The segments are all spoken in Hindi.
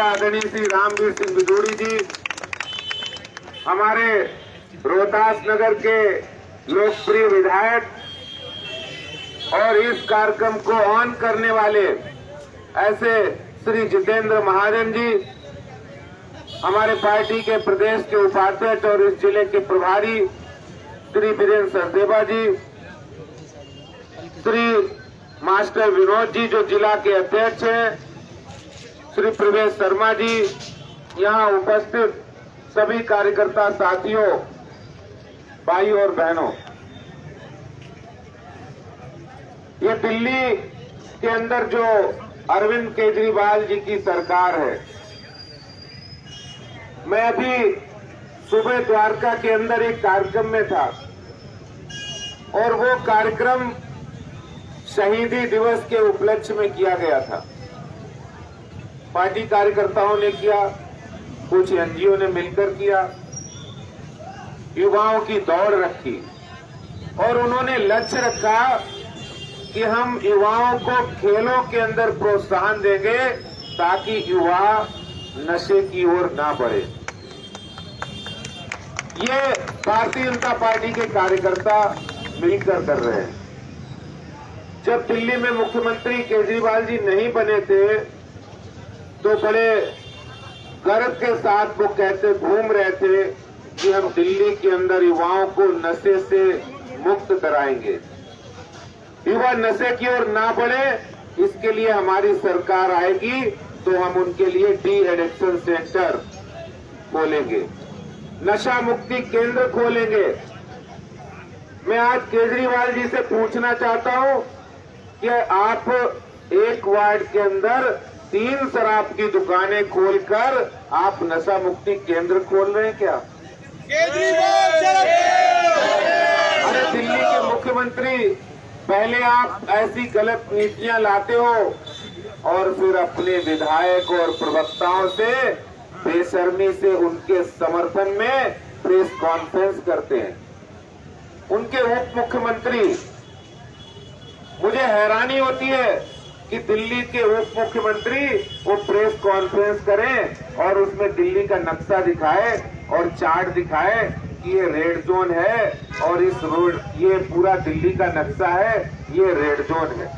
आदरणीय श्री रामवीर सिंह बिदूड़ी जी, हमारे रोहतास नगर के लोकप्रिय विधायक और इस कार्यक्रम को ऑन करने वाले ऐसे श्री जितेंद्र महाजन जी, हमारे पार्टी के प्रदेश के उपाध्यक्ष और इस जिले के प्रभारी श्री वीरेंद्र सरदेवा जी, श्री मास्टर विनोद जी जो जिला के अध्यक्ष हैं, श्री प्रवेश शर्मा जी, यहाँ उपस्थित सभी कार्यकर्ता साथियों, भाई और बहनों, ये दिल्ली के अंदर जो अरविंद केजरीवाल जी की सरकार है, मैं अभी सुबह द्वारका के अंदर एक कार्यक्रम में था और वो कार्यक्रम शहीदी दिवस के उपलक्ष्य में किया गया था। पार्टी कार्यकर्ताओं ने किया, कुछ एनजीओ ने मिलकर किया, युवाओं की दौड़ रखी और उन्होंने लक्ष्य रखा कि हम युवाओं को खेलों के अंदर प्रोत्साहन देंगे ताकि युवा नशे की ओर ना बढ़े। ये भारतीय जनता पार्टी के कार्यकर्ता मिलकर कर रहे हैं। जब दिल्ली में मुख्यमंत्री केजरीवाल जी नहीं बने थे तो बड़े गर्व के साथ वो कहते घूम रहे थे कि हम दिल्ली के अंदर युवाओं को नशे से मुक्त कराएंगे, युवा नशे की ओर ना बढ़े, इसके लिए हमारी सरकार आएगी तो हम उनके लिए डी एडिक्शन सेंटर खोलेंगे, नशा मुक्ति केंद्र खोलेंगे। मैं आज केजरीवाल जी से पूछना चाहता हूं कि आप एक वार्ड के अंदर 3 शराब की दुकानें खोलकर आप नशा मुक्ति केंद्र खोल रहे हैं क्या? अरे दिल्ली के मुख्यमंत्री, पहले आप ऐसी गलत नीतियां लाते हो और फिर अपने विधायक और प्रवक्ताओं से बेशर्मी से उनके समर्थन में प्रेस कॉन्फ्रेंस करते हैं। उनके उप मुख्यमंत्री, मुझे हैरानी होती है कि दिल्ली के उप मुख्यमंत्री वो प्रेस कॉन्फ्रेंस करें और उसमें दिल्ली का नक्शा दिखाए और चार्ट दिखाए कि ये रेड जोन है और इस रोड, ये पूरा दिल्ली का नक्शा है, ये रेड जोन है।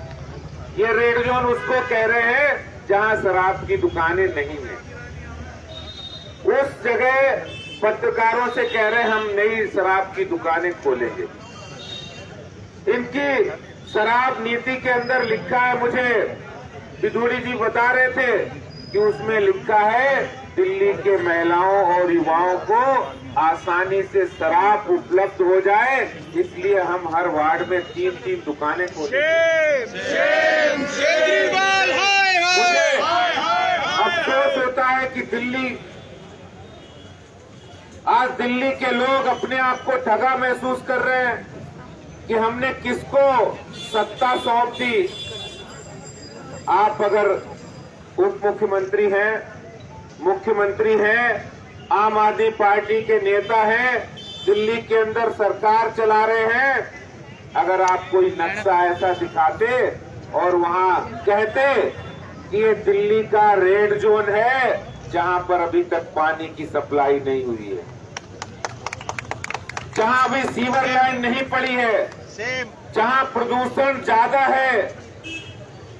ये रेड जोन उसको कह रहे हैं जहां शराब की दुकानें नहीं है। उस जगह पत्रकारों से कह रहे हैं हम नई शराब की दुकानें खोलेंगे। इनकी शराब नीति के अंदर लिखा है, मुझे बिदूड़ी जी बता रहे थे कि उसमें लिखा है दिल्ली के महिलाओं और युवाओं को आसानी से शराब उपलब्ध हो जाए, इसलिए हम हर वार्ड में 3-3 दुकानें खोलेंगे। मुझे अफसोस होता है कि आज दिल्ली के लोग अपने आप को ठगा महसूस कर रहे हैं कि हमने किसको सत्ता सौंप दी। आप अगर उप मुख्यमंत्री हैं, मुख्यमंत्री हैं, आम आदमी पार्टी के नेता हैं, दिल्ली के अंदर सरकार चला रहे हैं, अगर आप कोई नक्शा ऐसा दिखाते और वहां कहते कि ये दिल्ली का रेड जोन है जहां पर अभी तक पानी की सप्लाई नहीं हुई है, जहां अभी सीवर लाइन नहीं पड़ी है, जहां प्रदूषण ज्यादा है,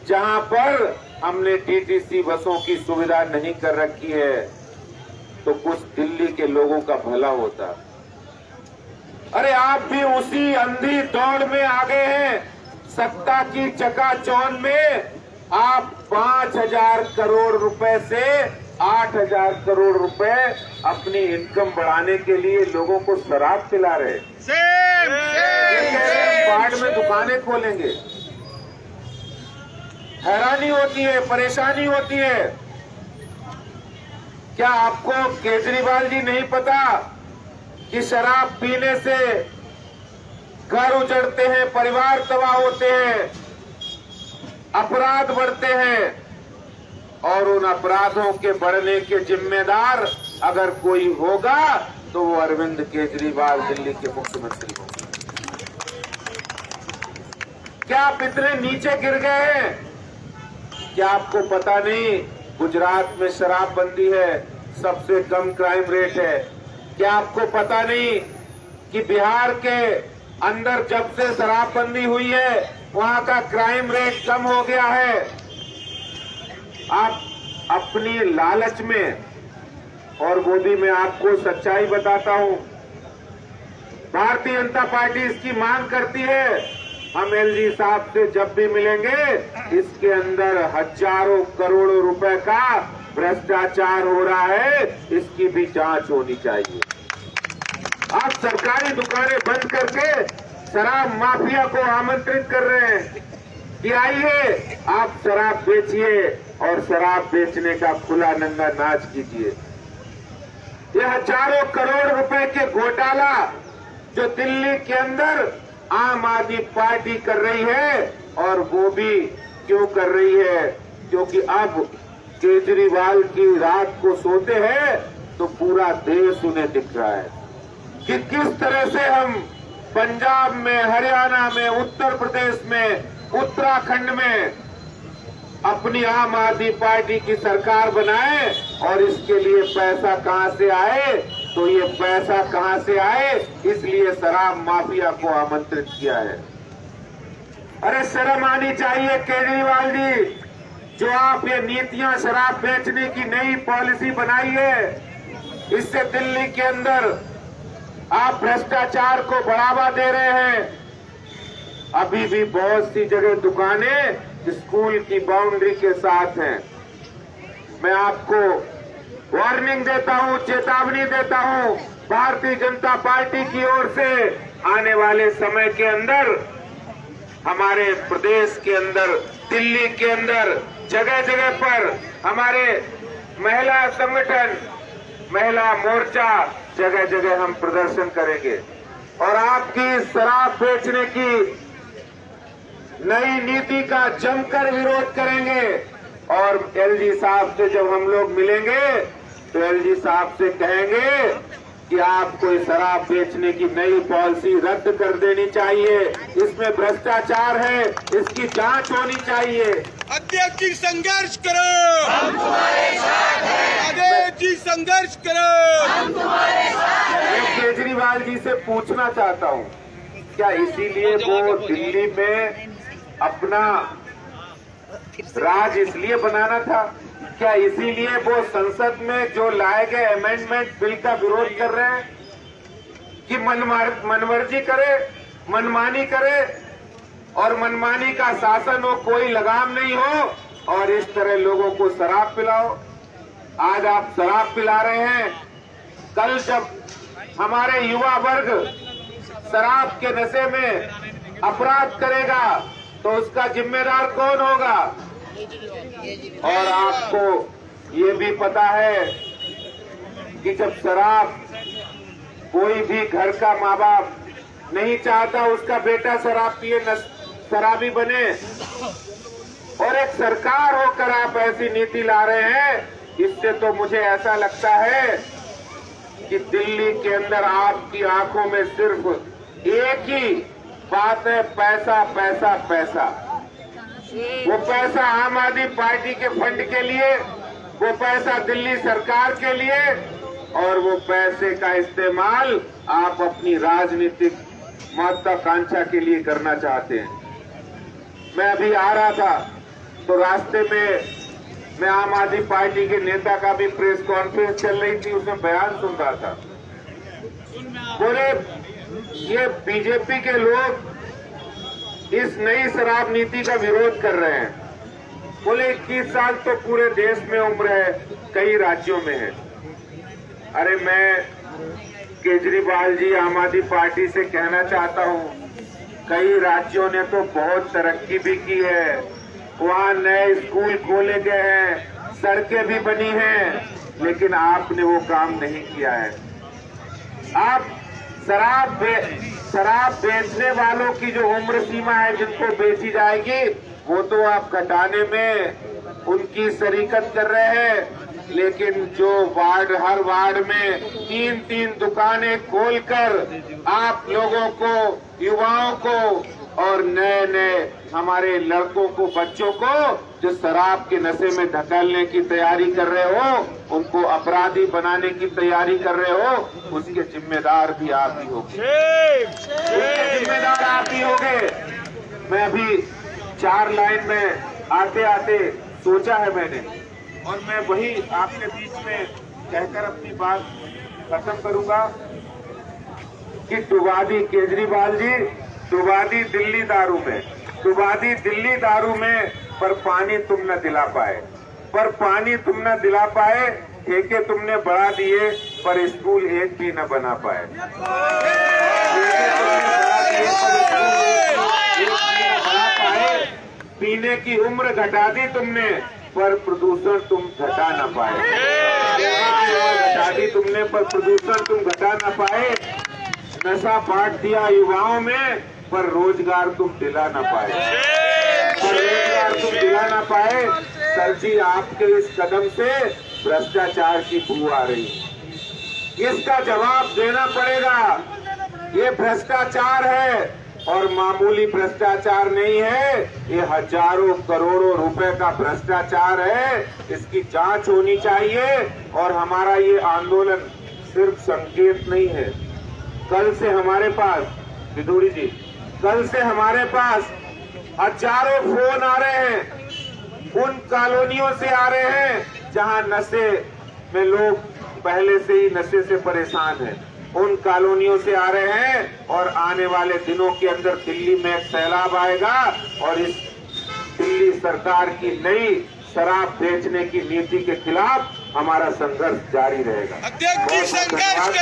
जहां पर हमने टीटीसी बसों की सुविधा नहीं कर रखी है, तो कुछ दिल्ली के लोगों का भला होता। अरे आप भी उसी अंधी दौड़ में आ गए हैं, सत्ता की चकाचौंध में। आप 5,000 करोड़ रुपए से 8,000 करोड़ रुपए अपनी इनकम बढ़ाने के लिए लोगों को शराब पिला रहे। वार्ड में दुकानें खोलेंगे। हैरानी होती है, परेशानी होती है। क्या आपको केजरीवाल जी नहीं पता कि शराब पीने से घर उजड़ते हैं, परिवार तबाह होते हैं, अपराध बढ़ते हैं और उन अपराधों के बढ़ने के जिम्मेदार अगर कोई होगा तो वो अरविंद केजरीवाल दिल्ली के मुख्यमंत्री होंगे। क्या आप इतने नीचे गिर गए हैं? क्या आपको पता नहीं गुजरात में शराबबंदी है, सबसे कम क्राइम रेट है। क्या आपको पता नहीं कि बिहार के अंदर जब से शराबबंदी हुई है वहां का क्राइम रेट कम हो गया है। आप अपनी लालच में, और वो भी मैं आपको सच्चाई बताता हूं, भारतीय जनता पार्टी इसकी मांग करती है। हम एलजी साहब से जब भी मिलेंगे, इसके अंदर हजारों करोड़ों रुपए का भ्रष्टाचार हो रहा है, इसकी भी जांच होनी चाहिए। आप सरकारी दुकानें बंद करके शराब माफिया को आमंत्रित कर रहे हैं कि आइए आप शराब बेचिए और शराब बेचने का खुला नंगा नाच कीजिए। ये हजारों करोड़ रुपए के घोटाला जो दिल्ली के अंदर आम आदमी पार्टी कर रही है, और वो भी क्यों कर रही है, क्योंकि अब केजरीवाल की रात को सोते हैं तो पूरा देश उन्हें दिख रहा है कि किस तरह से हम पंजाब में, हरियाणा में, उत्तर प्रदेश में, उत्तराखंड में अपनी आम आदमी पार्टी की सरकार बनाए। और इसके लिए पैसा कहां से आए, तो ये पैसा कहां से आए, इसलिए शराब माफिया को आमंत्रित किया है। अरे शर्म आनी चाहिए केजरीवाल जी, जो आप ये नीतियां शराब बेचने की नई पॉलिसी बनाई है, इससे दिल्ली के अंदर आप भ्रष्टाचार को बढ़ावा दे रहे हैं। अभी भी बहुत सी जगह दुकानें स्कूल की बाउंड्री के साथ हैं। मैं आपको वार्निंग देता हूं, चेतावनी देता हूं, भारतीय जनता पार्टी की ओर से आने वाले समय के अंदर हमारे प्रदेश के अंदर, दिल्ली के अंदर जगह जगह पर हमारे महिला संगठन, महिला मोर्चा, जगह जगह हम प्रदर्शन करेंगे और आपकी शराब बेचने की नई नीति का जमकर विरोध करेंगे। और एलजी साहब से जब हम लोग मिलेंगे तो एलजी साहब से कहेंगे कि आपको इस शराब बेचने की नई पॉलिसी रद्द कर देनी चाहिए, इसमें भ्रष्टाचार है, इसकी जांच होनी चाहिए। अध्यक्ष जी संघर्ष करो, हम तुम्हारे साथ हैं। अध्यक्ष जी संघर्ष करो, हम तुम्हारे साथ हैं। मैं केजरीवाल जी से पूछना चाहता हूं, क्या इसीलिए वो दिल्ली में अपना राज इसलिए बनाना था? क्या इसीलिए वो संसद में जो लाए गए अमेंडमेंट बिल का विरोध कर रहे हैं कि मनमर्जी करे, मनमानी करे और मनमानी का शासन हो, कोई लगाम नहीं हो और इस तरह लोगों को शराब पिलाओ? आज आप शराब पिला रहे हैं, कल जब हमारे युवा वर्ग शराब के नशे में अपराध करेगा तो उसका जिम्मेदार कौन होगा? और आपको ये भी पता है कि जब शराब, कोई भी घर का माँ बाप नहीं चाहता उसका बेटा शराब पिए, शराबी बने, और एक सरकार होकर आप ऐसी नीति ला रहे हैं, इससे तो मुझे ऐसा लगता है कि दिल्ली के अंदर आपकी आंखों में सिर्फ एक ही बात है, पैसा पैसा पैसा। वो पैसा आम आदमी पार्टी के फंड के लिए, वो पैसा दिल्ली सरकार के लिए, और वो पैसे का इस्तेमाल आप अपनी राजनीतिक महत्वाकांक्षा के लिए करना चाहते हैं। मैं अभी आ रहा था तो रास्ते में मैं आम आदमी पार्टी के नेता का भी प्रेस कॉन्फ्रेंस चल रही थी, उसमें बयान सुन रहा था। बोले ये बीजेपी के लोग इस नई शराब नीति का विरोध कर रहे हैं। बोले 21 साल तो पूरे देश में उम्र है, कई राज्यों में है। अरे मैं केजरीवाल जी, आम आदमी पार्टी से कहना चाहता हूँ, कई राज्यों ने तो बहुत तरक्की भी की है, वहाँ नए स्कूल खोले गए हैं, सड़कें भी बनी हैं, लेकिन आपने वो काम नहीं किया है। आप शराब बेचने वालों की जो उम्र सीमा है जिनको बेची जाएगी, वो तो आप घटाने में उनकी शरीकत कर रहे हैं, लेकिन जो हर वार्ड में 3-3 दुकानें खोलकर आप लोगों को, युवाओं को और नए नए हमारे लड़कों को, बच्चों को जो शराब के नशे में धकेलने की तैयारी कर रहे हो, उनको अपराधी बनाने की तैयारी कर रहे हो, उसके जिम्मेदार भी आप ही होंगे, उसके जिम्मेदार आप ही होंगे। मैं अभी 4 लाइन में आते आते सोचा है मैंने, और मैं वही आपके बीच में कहकर अपनी बात खत्म करूंगा कि डुबा दी केजरीवाल जी, डुबा दी दिल्ली दारू में, डुबा दी दिल्ली दारू में, पर पानी तुम न दिला पाए, पर पानी तुम न दिला पाए, ठेके तुमने बढ़ा दिए पर स्कूल एक भी न बना पाए, पीने की उम्र घटा दी तुमने पर प्रदूषण तुम घटा न पाए, घटा दी तुमने पर प्रदूषण तुम घटा न पाए, नशा बांट दिया युवाओं में पर रोजगार तुम दिला न पाए, पर रोजगार तुम दिला न पाए। सर जी, आपके इस कदम से भ्रष्टाचार की बू आ रही है, इसका जवाब देना पड़ेगा। ये भ्रष्टाचार है और मामूली भ्रष्टाचार नहीं है, ये हजारों करोड़ों रुपए का भ्रष्टाचार है। इसकी जांच होनी चाहिए और हमारा ये आंदोलन सिर्फ संकेत नहीं है। कल से हमारे पास, विदुड़ी जी, कल से हमारे पास हजारों फोन आ रहे हैं, उन कॉलोनियों से आ रहे हैं जहां नशे में लोग पहले से ही नशे से परेशान हैं, उन कॉलोनियों से आ रहे हैं। और आने वाले दिनों के अंदर दिल्ली में एक सैलाब आएगा और इस दिल्ली सरकार की नई शराब बेचने की नीति के खिलाफ हमारा संघर्ष जारी रहेगा। अध्यक्ष जी, संघर्ष